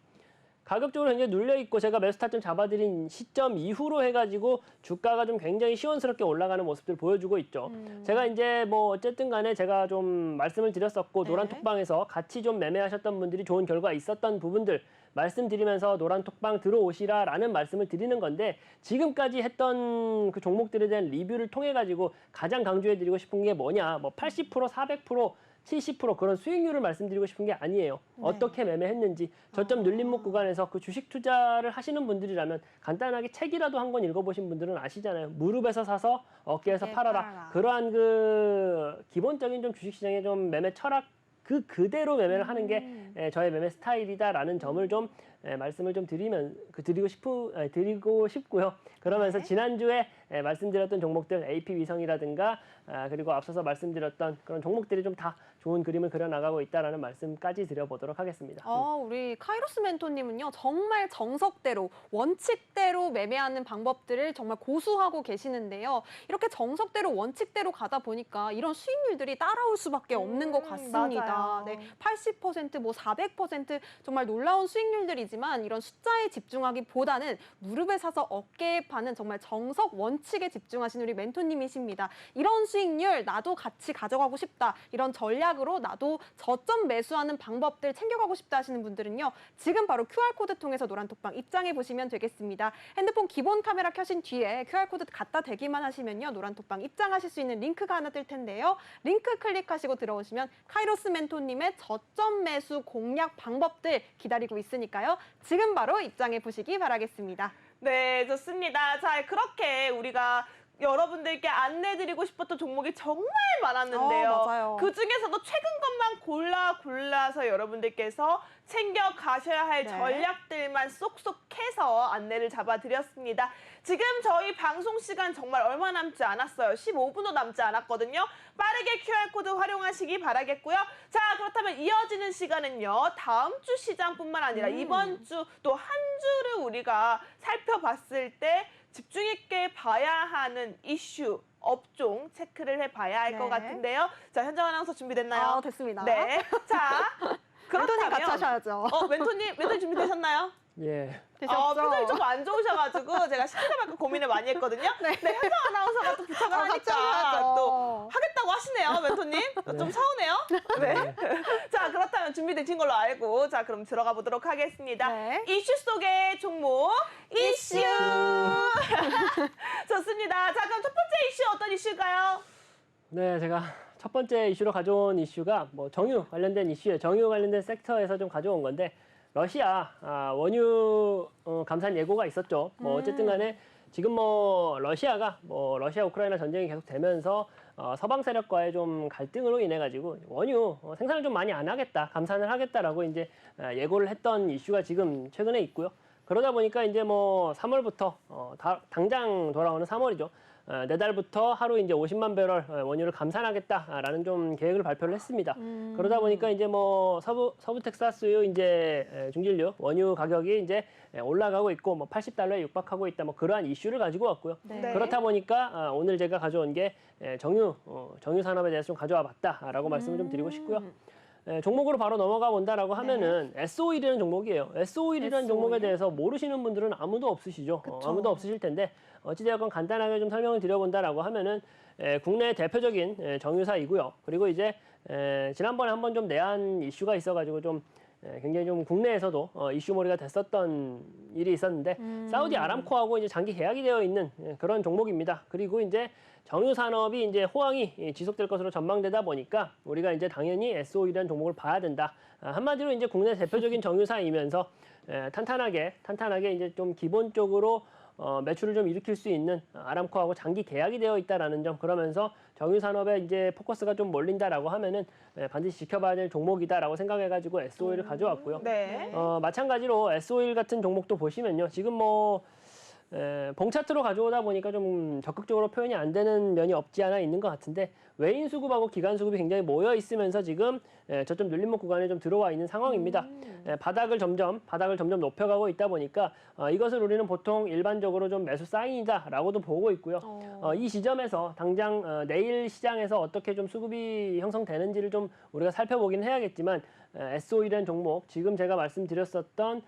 가격적으로 굉장히 눌려있고 제가 매수 타점 잡아드린 시점 이후로 해가지고 주가가 좀 굉장히 시원스럽게 올라가는 모습들 보여주고 있죠. 제가 이제 뭐 어쨌든 간에 제가 좀 말씀을 드렸었고 네. 노란톡방에서 같이 좀 매매하셨던 분들이 좋은 결과 있었던 부분들 말씀드리면서 노란톡방 들어오시라라는 말씀을 드리는 건데 지금까지 했던 그 종목들에 대한 리뷰를 통해 가지고 가장 강조해드리고 싶은 게 뭐냐 뭐 80%, 400%, 70% 그런 수익률을 말씀드리고 싶은 게 아니에요. 어떻게 매매했는지 저점 눌림목 구간에서 그 주식 투자를 하시는 분들이라면 간단하게 책이라도 한 권 읽어보신 분들은 아시잖아요. 무릎에서 사서 어깨에서 어깨에 팔아라. 팔아라. 그러한 그 기본적인 좀 주식시장의 좀 매매 철학 그 그대로 매매를 하는 게 저의 매매 스타일이다라는 점을 좀 말씀을 좀 드리고 싶고요. 그러면서 네. 지난주에 말씀드렸던 종목들 AP 위성이라든가 그리고 앞서서 말씀드렸던 그런 종목들이 좀 다 좋은 그림을 그려나가고 있다라는 말씀까지 드려보도록 하겠습니다. 우리 카이로스 멘토님은요, 정말 정석대로, 원칙대로 매매하는 방법들을 정말 고수하고 계시는데요. 이렇게 정석대로, 원칙대로 가다 보니까 이런 수익률들이 따라올 수밖에 없는 것 같습니다. 맞아요. 네, 80%, 뭐 400% 정말 놀라운 수익률들이지만 이런 숫자에 집중하기보다는 무릎에 사서 어깨에 파는 정말 정석, 원칙에 집중하신 우리 멘토님이십니다. 이런 수익률 나도 같이 가져가고 싶다. 이런 전략으로 나도 저점 매수하는 방법들 챙겨가고 싶다 하시는 분들은요. 지금 바로 QR코드 통해서 노란톡방 입장해 보시면 되겠습니다. 핸드폰 기본 카메라 켜신 뒤에 QR코드 갖다 대기만 하시면요. 노란톡방 입장하실 수 있는 링크가 하나 뜰 텐데요. 링크 클릭하시고 들어오시면 카이로스 멘토님의 저점 매수 공략 방법들 기다리고 있으니까요. 지금 바로 입장해 보시기 바라겠습니다. 네, 좋습니다. 자, 그렇게 우리가 여러분들께 안내드리고 싶었던 종목이 정말 많았는데요. 맞아요. 그 중에서도 최근 것만 골라서 여러분들께서 챙겨 가셔야 할 네. 전략들만 쏙쏙해서 안내를 잡아드렸습니다. 지금 저희 방송 시간 정말 얼마 남지 않았어요. 15분도 남지 않았거든요. 빠르게 QR코드 활용하시기 바라겠고요. 자, 그렇다면 이어지는 시간은요. 다음 주 시장뿐만 아니라 이번 주 또 한 주를 우리가 살펴봤을 때 집중 있게 봐야 하는 이슈, 업종 체크를 해봐야 할 것 네. 같은데요. 자, 현정 아나운서 준비됐나요? 됐습니다. 네. 자, 멘토님 같이 그렇다면 하셔야죠. 멘토님 준비되셨나요? 예. 되셨죠? 표정이 조금 안 좋으셔가지고 제가 시킬까 말까 고민을 많이 했거든요. 네, 현정 아나운서가 또 부탁을 같이 하니까 하셔야죠. 또 하겠다고 하시네요, 멘토님. 좀 서운해요. 네. 자, 그렇다면 준비되신 걸로 알고 자, 그럼 들어가 보도록 하겠습니다. 네. 이슈 속의 종목 이슈. 좋습니다. 자, 그럼 첫 번째 이슈 어떤 이슈일까요? 네, 제가 첫 번째 이슈로 가져온 이슈가 뭐 정유 관련된 이슈예요. 정유 관련된 섹터에서 좀 가져온 건데 러시아 원유 감산 예고가 있었죠. 뭐 어쨌든 간에 지금 뭐 러시아가 뭐 러시아 우크라이나 전쟁이 계속 되면서 서방 세력과의 좀 갈등으로 인해 가지고 원유 생산을 좀 많이 안 하겠다, 감산을 하겠다라고 이제 예고를 했던 이슈가 지금 최근에 있고요. 그러다 보니까 이제 뭐 3월부터 당장 돌아오는 3월이죠. 내달부터 하루 이제 50만 배럴 원유를 감산하겠다라는 좀 계획을 발표를 했습니다. 그러다 보니까 이제 뭐 서부 텍사스유 이제 중진류 원유 가격이 이제 올라가고 있고 뭐 80달러에 육박하고 있다 뭐 그러한 이슈를 가지고 왔고요. 네. 그렇다 보니까 오늘 제가 가져온 게 정유 산업에 대해서 좀 가져와 봤다라고 말씀을 좀 드리고 싶고요. 종목으로 바로 넘어가 본다라고 하면은 S-오일이라는 종목이에요. S-오일이라는 S-오일. 종목에 대해서 모르시는 분들은 아무도 없으시죠. 그쵸. 아무도 없으실 텐데 어찌되었건 간단하게 좀 설명을 드려본다라고 하면은 국내 대표적인 정유사이고요. 그리고 이제 지난번에 한번 좀 내한 이슈가 있어가지고 좀 굉장히 좀 국내에서도 이슈몰이가 됐었던 일이 있었는데 사우디 아람코하고 이제 장기 계약이 되어 있는 그런 종목입니다. 그리고 이제 정유 산업이 이제 호황이 지속될 것으로 전망되다 보니까 우리가 이제 당연히 S-오일이라는 종목을 봐야 된다. 한마디로 이제 국내 대표적인 정유사이면서 탄탄하게 이제 좀 기본적으로 매출을 좀 일으킬 수 있는 아람코하고 장기 계약이 되어 있다라는 점, 그러면서 정유 산업에 이제 포커스가 좀 몰린다라고 하면은 반드시 지켜봐야 될 종목이다라고 생각해가지고 S-오일을 가져왔고요. 네. 마찬가지로 S-오일 같은 종목도 보시면요, 지금 뭐 봉 차트로 가져오다 보니까 좀 적극적으로 표현이 안 되는 면이 없지 않아 있는 것 같은데 외인 수급하고 기관 수급이 굉장히 모여 있으면서 지금 저점 눌림목 구간에 좀 들어와 있는 상황입니다. 바닥을 점점 높여가고 있다 보니까 이것을 우리는 보통 일반적으로 좀 매수 사인이다라고도 보고 있고요. 이 지점에서 당장 내일 시장에서 어떻게 좀 수급이 형성되는지를 좀 우리가 살펴보긴 해야겠지만 S-오일이라는 종목 지금 제가 말씀드렸었던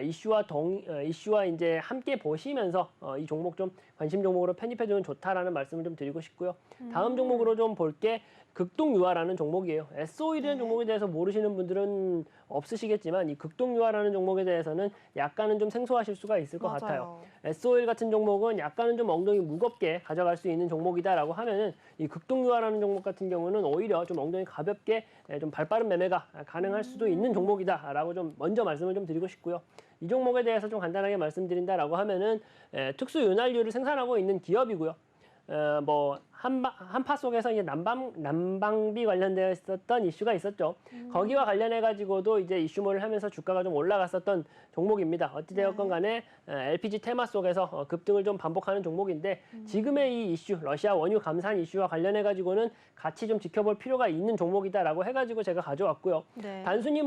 이슈와 이제 함께 보시면서 이 종목 좀 관심 종목으로 편입해주면 좋다라는 말씀을 좀 드리고 싶고요. 다음 종목으로 좀 볼게 극동유화라는 종목이에요. S-오일이라는 종목에 대해서 모르시는 분들은 없으시겠지만 이 극동유화라는 종목에 대해서는 약간은 좀 생소하실 수가 있을 것 같아요. S-오일 같은 종목은 약간은 좀 엉덩이 무겁게 가져갈 수 있는 종목이다라고 하면은 이 극동유화라는 종목 같은 경우는 오히려 좀 엉덩이 가볍게 좀 발빠른 매매가 가능할 수도 있는 종목이다라고 좀 먼저 말씀을 좀 드리고 싶고요. 이 종목에 대해서 좀 간단하게 말씀드린다라고 하면은 특수 윤활유를 생산하고 있는 기업이고요. 뭐 한파 속에서 이제 난방비 관련되어 있었던 이슈가 있었죠. 거기와 관련해 가지고도 이제 이슈몰을 하면서 주가가 좀 올라갔었던 종목입니다. 어찌되었건 간에 LPG 테마 속에서 급등을 좀 반복하는 종목인데 지금의 이 이슈, 러시아 원유 감산 이슈와 관련해 가지고는 같이 좀 지켜볼 필요가 있는 종목이다라고 해가지고 제가 가져왔고요. 네. 단순히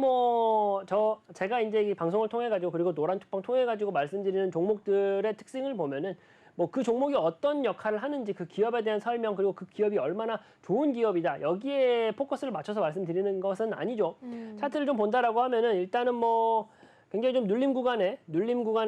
제가 이제 이 방송을 통해 가지고 그리고 노란톡방 통해 가지고 말씀드리는 종목들의 특징을 보면은 뭐 그 종목이 어떤 역할을 하는지 그 기업에 대한 설명 그리고 그 기업이 얼마나 좋은 기업이다 여기에 포커스를 맞춰서 말씀드리는 것은 아니죠. 차트를 좀 본다라고 하면은 일단은 뭐 굉장히 좀 눌림 구간에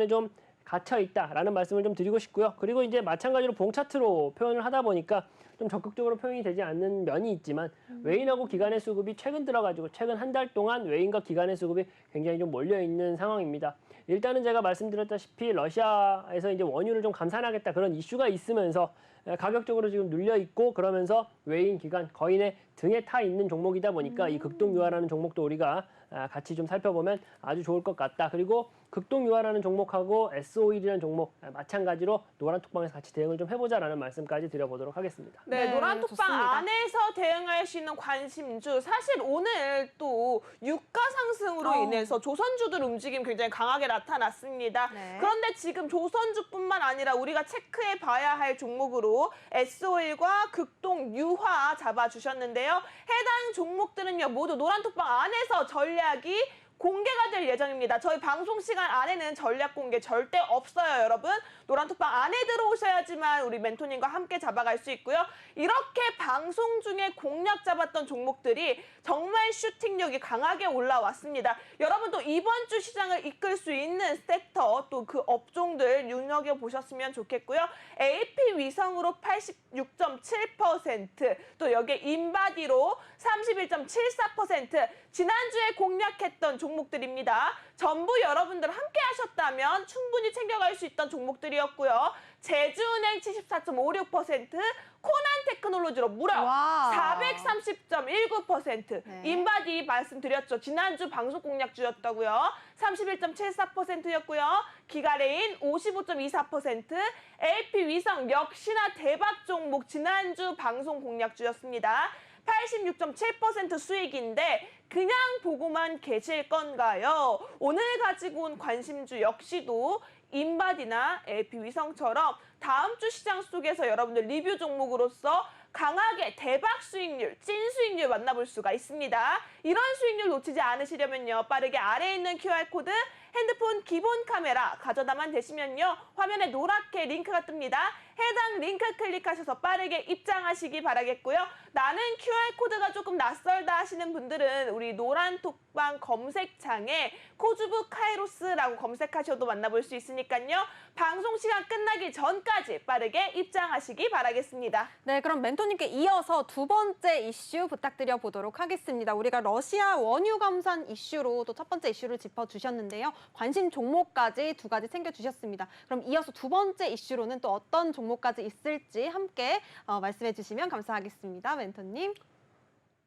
좀 갇혀 있다라는 말씀을 좀 드리고 싶고요. 그리고 이제 마찬가지로 봉 차트로 표현을 하다 보니까 좀 적극적으로 표현이 되지 않는 면이 있지만 외인하고 기관의 수급이 최근 들어가지고 최근 한 달 동안 외인과 기관의 수급이 굉장히 좀 몰려 있는 상황입니다. 일단은 제가 말씀드렸다시피 러시아에서 이제 원유를 좀 감산하겠다 그런 이슈가 있으면서 가격적으로 지금 눌려 있고 그러면서 외인 기관 거인의 등에 타 있는 종목이다 보니까 이 극동유화라는 종목도 우리가 같이 좀 살펴보면 아주 좋을 것 같다. 그리고 극동유화라는 종목하고 S-오일이라는 종목 마찬가지로 노란톡방에서 같이 대응을 좀 해보자라는 말씀까지 드려보도록 하겠습니다. 네, 네, 노란톡방 좋습니다. 안에서 대응할 수 있는 관심주. 사실 오늘 또 유가 상승으로 인해서 조선주들 움직임 굉장히 강하게 나타났습니다. 네. 그런데 지금 조선주뿐만 아니라 우리가 체크해 봐야 할 종목으로 S-오일과 극동유화 잡아주셨는데요. 해당 종목들은요 모두 노란톡방 안에서 전략이 공개가 될 예정입니다. 저희 방송 시간 안에는 전략 공개 절대 없어요, 여러분. 노란톡방 안에 들어오셔야지만 우리 멘토님과 함께 잡아갈 수 있고요. 이렇게 방송 중에 공략 잡았던 종목들이 정말 슈팅력이 강하게 올라왔습니다. 여러분도 이번 주 시장을 이끌 수 있는 섹터 또 그 업종들 눈여겨보셨으면 좋겠고요. AP 위성으로 86.7%, 또 여기에 인바디로 31.74%, 지난주에 공략했던 종목들입니다. 전부 여러분들 함께 하셨다면 충분히 챙겨갈 수 있던 종목들이었고요. 제주은행 74.56%, 코난테크놀로지로 무려 와. 430.19%, 네. 인바디 말씀드렸죠. 지난주 방송 공략주였다고요. 31.74%였고요. 기가레인 55.24%, LP 위성 역시나 대박 종목 지난주 방송 공략주였습니다. 86.7% 수익인데 그냥 보고만 계실 건가요? 오늘 가지고 온 관심주 역시도 인바디나 LP 위성처럼 다음 주 시장 속에서 여러분들 리뷰 종목으로서 강하게 대박 수익률, 찐 수익률 만나볼 수가 있습니다. 이런 수익률 놓치지 않으시려면요. 빠르게 아래에 있는 QR코드 핸드폰 기본 카메라 가져다만 되시면요. 화면에 노랗게 링크가 뜹니다. 해당 링크 클릭하셔서 빠르게 입장하시기 바라겠고요. 나는 QR코드가 조금 낯설다 하시는 분들은 우리 노란톡방 검색창에 코주브 카이로스라고 검색하셔도 만나볼 수 있으니까요. 방송 시간 끝나기 전까지 빠르게 입장하시기 바라겠습니다. 네, 그럼 멘토님께 이어서 두 번째 이슈 부탁드려 보도록 하겠습니다. 우리가 러시아 원유 감산 이슈로 또 첫 번째 이슈를 짚어주셨는데요. 관심 종목까지 두 가지 챙겨주셨습니다. 그럼 이어서 두 번째 이슈로는 또 어떤 종목까지 있을지 함께 말씀해 주시면 감사하겠습니다. 멘토님.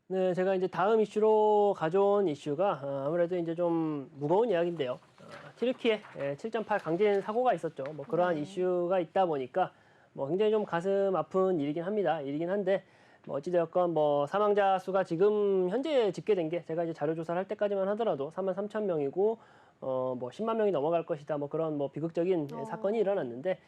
네, 제가 이제 다음 이슈로 가져온 이슈가 아무래도 이제 좀 무거운 이야기인데요. 튀르키예 7.8 강진 사고가 있었죠. 뭐 그러한 이슈가 있다 보니까 뭐 굉장히 좀 가슴 아픈 일이긴 한데 뭐 어찌되었건 뭐 사망자 수가 지금 현재 집계된 게 제가 이제 자료 조사를 할 때까지만 하더라도 33,000명이고 뭐 10만 명이 넘어갈 것이다. 뭐 그런 뭐 비극적인 사건이 일어났는데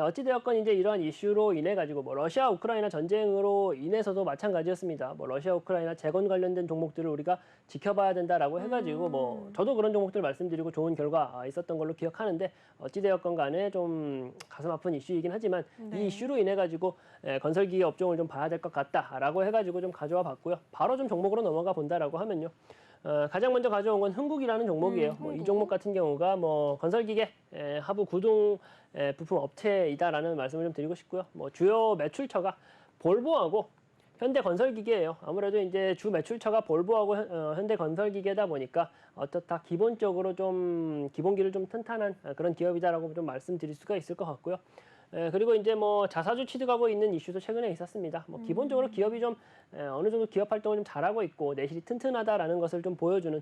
어찌되었건 이제 이러한 이슈로 인해 가지고 뭐 러시아 우크라이나 전쟁으로 인해서도 마찬가지였습니다. 뭐 러시아 우크라이나 재건 관련된 종목들을 우리가 지켜봐야 된다라고 해가지고 뭐 저도 그런 종목들 말씀드리고 좋은 결과 있었던 걸로 기억하는데 어찌되었건 간에 좀 가슴 아픈 이슈이긴 하지만 네. 이 이슈로 인해 가지고 건설기계 업종을 좀 봐야 될 것 같다라고 해가지고 좀 가져와 봤고요. 바로 좀 종목으로 넘어가 본다라고 하면요. 가장 먼저 가져온 건 흥국이라는 종목이에요. 뭐 이 종목 같은 경우가 뭐 건설기계 하부 구동 부품 업체이다라는 말씀을 좀 드리고 싶고요. 뭐 주요 매출처가 볼보하고 현대건설기계예요. 아무래도 이제 주 매출처가 볼보하고 현대건설기계다 보니까 어떻다 기본적으로 좀 기본기를 좀 튼튼한 그런 기업이다라고 좀 말씀드릴 수가 있을 것 같고요. 그리고 이제 뭐 자사주 취득하고 있는 이슈도 최근에 있었습니다. 뭐 기본적으로 기업이 좀 어느 정도 기업 활동을 좀 잘하고 있고 내실이 튼튼하다라는 것을 좀 보여주는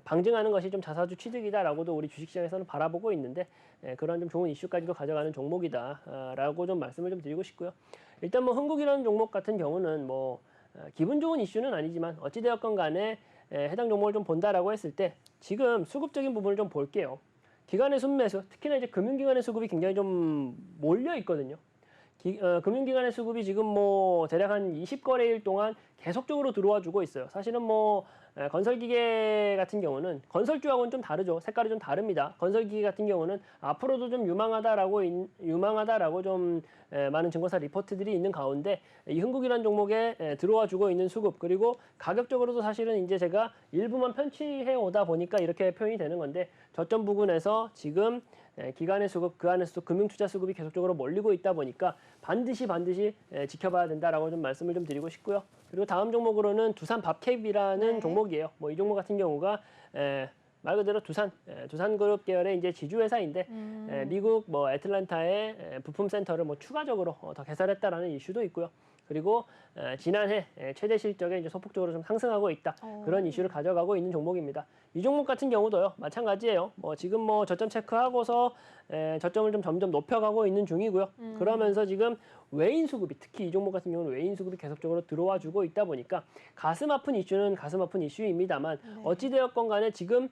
방증하는 것이 좀 자사주 취득이다라고도 우리 주식시장에서는 바라보고 있는데 그런 좀 좋은 이슈까지도 가져가는 종목이다라고 좀 말씀을 좀 드리고 싶고요. 일단 뭐 흥국이라는 종목 같은 경우는 뭐 기분 좋은 이슈는 아니지만 어찌되었건 간에 해당 종목을 좀 본다라고 했을 때 지금 수급적인 부분을 좀 볼게요. 기관의 순매수, 특히나 이제 금융기관의 수급이 굉장히 좀 몰려 있거든요. 금융기관의 수급이 지금 뭐 대략 한 20거래일 동안 계속적으로 들어와 주고 있어요. 사실은 뭐 건설기계 같은 경우는 건설주하고는 좀 다르죠. 색깔이 좀 다릅니다. 건설기계 같은 경우는 앞으로도 좀 유망하다라고 좀 많은 증권사 리포트들이 있는 가운데 이 흥국이라는 종목에 들어와 주고 있는 수급 그리고 가격적으로도 사실은 이제 제가 일부만 편취해 오다 보니까 이렇게 표현이 되는 건데 저점 부근에서 지금 기관의 수급 그 안에서도 금융투자 수급이 계속적으로 몰리고 있다 보니까 반드시 지켜봐야 된다라고 좀 말씀을 좀 드리고 싶고요. 그리고 다음 종목으로는 두산 밥캡이라는 종목이에요. 뭐 이 종목 같은 경우가 말 그대로 두산그룹 계열의 이제 지주회사인데 미국 뭐 애틀랜타의 부품 센터를 뭐 추가적으로 더 개설했다라는 이슈도 있고요. 그리고 지난해 최대 실적에 이제 소폭적으로 좀 상승하고 있다. 그런 이슈를 가져가고 있는 종목입니다. 이 종목 같은 경우도요. 마찬가지예요. 뭐 지금 뭐 저점 체크하고서 저점을 좀 점점 높여가고 있는 중이고요. 그러면서 지금 외인 수급이 특히 이 종목 같은 경우는 외인 수급이 계속적으로 들어와 주고 있다 보니까 가슴 아픈 이슈는 가슴 아픈 이슈입니다만 어찌되었건 간에 지금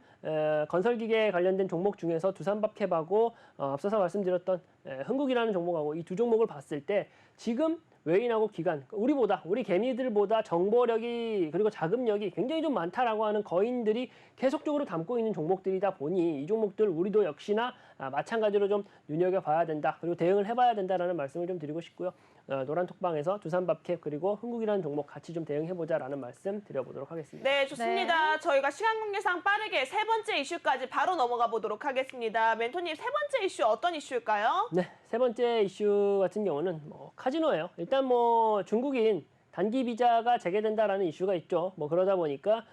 건설기계 관련된 종목 중에서 두산밥캡하고 앞서서 말씀드렸던 흥국이라는 종목하고 이 두 종목을 봤을 때 지금 외인하고 기관, 우리 개미들보다 정보력이 그리고 자금력이 굉장히 좀 많다라고 하는 거인들이 계속적으로 담고 있는 종목들이다 보니 이 종목들 우리도 역시나 마찬가지로 좀 눈여겨봐야 된다. 그리고 대응을 해봐야 된다라는 말씀을 좀 드리고 싶고요. 노란톡방에서 두산밥캡 그리고 흥국이라는 종목 같이 좀 대응해보자라는 말씀 드려보도록 하겠습니다. 네, 좋습니다. 저희가 시간 관계상 빠르게 세 번째 이슈까지 바로 넘어가 보도록 하겠습니다. 멘토님, 세 번째 이슈 어떤 이슈일까요? 네, 세 번째 이슈 같은 경우는 뭐 카지노예요. 일단 뭐 중국인 단기 비자가 재개된다라는 이슈가 있죠. 뭐 그러다 보니까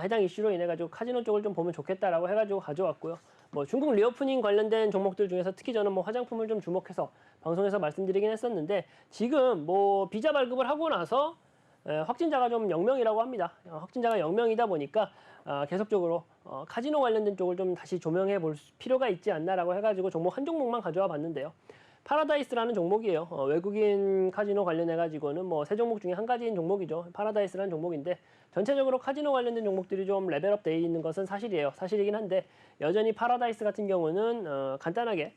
해당 이슈로 인해 가지고 카지노 쪽을 좀 보면 좋겠다라고 해가지고 가져왔고요. 뭐 중국 리오프닝 관련된 종목들 중에서 특히 저는 뭐 화장품을 좀 주목해서 방송에서 말씀드리긴 했었는데 지금 뭐 비자 발급을 하고 나서 확진자가 좀 0명이라고 합니다. 확진자가 0명이다 보니까 계속적으로 카지노 관련된 쪽을 좀 다시 조명해 볼 필요가 있지 않나라고 해가지고 종목 한 종목만 가져와 봤는데요. 파라다이스라는 종목이에요. 외국인 카지노 관련해가지고는 뭐 세 종목 중에 한 가지인 종목이죠. 파라다이스라는 종목인데 전체적으로 카지노 관련된 종목들이 좀 레벨업 돼 있는 것은 사실이에요. 사실이긴 한데 여전히 파라다이스 같은 경우는 간단하게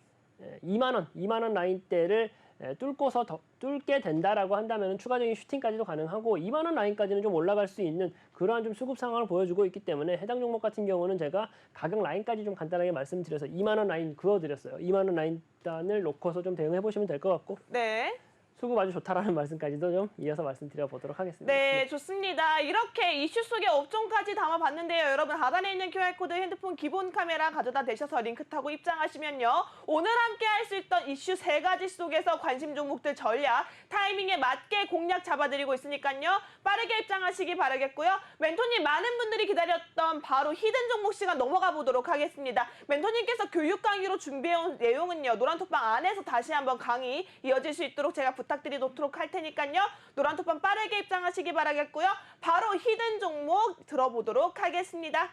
2만 원 라인대를 뚫고서 더 뚫게 된다라고 한다면 추가적인 슈팅까지도 가능하고 2만 원 라인까지는 좀 올라갈 수 있는 그러한 좀 수급 상황을 보여주고 있기 때문에 해당 종목 같은 경우는 제가 가격 라인까지 좀 간단하게 말씀드려서 2만 원 라인 그어드렸어요. 2만 원 라인 단을 놓고서 좀 대응해 보시면 될 것 같고 네. 수급 아주 좋다라는 말씀까지도 좀 이어서 말씀드려 보도록 하겠습니다. 네, 좋습니다. 이렇게 이슈 속의 업종까지 담아봤는데요. 여러분 하단에 있는 QR코드 핸드폰 기본 카메라 가져다 대셔서 링크 타고 입장하시면요. 오늘 함께 할 수 있던 이슈 세 가지 속에서 관심 종목들 전략, 타이밍에 맞게 공략 잡아드리고 있으니까요. 빠르게 입장하시기 바라겠고요. 멘토님 많은 분들이 기다렸던 바로 히든 종목 시간 넘어가 보도록 하겠습니다. 멘토님께서 교육 강의로 준비해온 내용은요. 노란톡방 안에서 다시 한번 강의 이어질 수 있도록 제가 부탁드리도록 할 테니까요. 노란톡방 빠르게 입장하시기 바라겠고요. 바로 히든 종목 들어보도록 하겠습니다.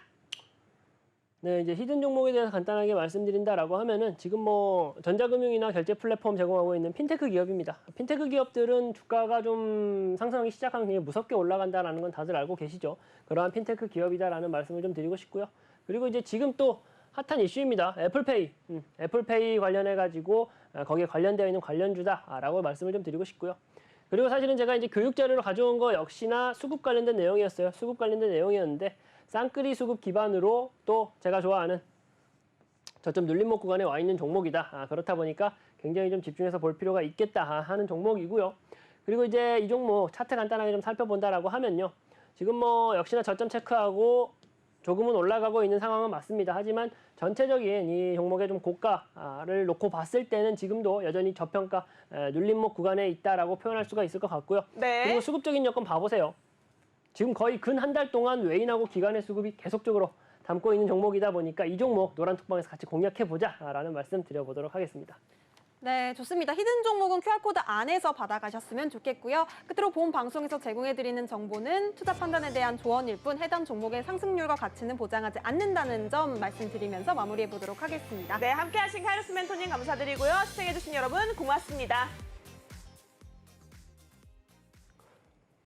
네, 이제 히든 종목에 대해서 간단하게 말씀드린다라고 하면은 지금 뭐 전자금융이나 결제 플랫폼 제공하고 있는 핀테크 기업입니다. 핀테크 기업들은 주가가 좀 상승하기 시작하면 굉장히 무섭게 올라간다라는 건 다들 알고 계시죠. 그러한 핀테크 기업이다라는 말씀을 좀 드리고 싶고요. 그리고 이제 지금 또 핫한 이슈입니다. 애플페이. 애플페이 관련해가지고 거기에 관련되어 있는 관련주다라고 말씀을 좀 드리고 싶고요. 그리고 사실은 제가 이제 교육 자료로 가져온 거 역시나 수급 관련된 내용이었어요. 수급 관련된 내용이었는데 쌍끌이 수급 기반으로 또 제가 좋아하는 저점 눌림목 구간에 와 있는 종목이다. 그렇다 보니까 굉장히 좀 집중해서 볼 필요가 있겠다 하는 종목이고요. 그리고 이제 이 종목 차트 간단하게 좀 살펴본다라고 하면요. 지금 뭐 역시나 저점 체크하고 조금은 올라가고 있는 상황은 맞습니다. 하지만 전체적인 이 종목의 좀 고가를 놓고 봤을 때는 지금도 여전히 저평가 눌림목 구간에 있다라고 표현할 수가 있을 것 같고요. 네. 그리고 수급적인 여건 봐보세요. 지금 거의 근 한 달 동안 외인하고 기관의 수급이 계속적으로 담고 있는 종목이다 보니까 이 종목 노란톡방에서 같이 공략해보자라는 말씀 드려보도록 하겠습니다. 네, 좋습니다. 히든 종목은 QR코드 안에서 받아가셨으면 좋겠고요. 끝으로 본 방송에서 제공해드리는 정보는 투자 판단에 대한 조언일 뿐 해당 종목의 상승률과 가치는 보장하지 않는다는 점 말씀드리면서 마무리해보도록 하겠습니다. 네, 함께하신 카이로스 멘토님 감사드리고요. 시청해주신 여러분 고맙습니다.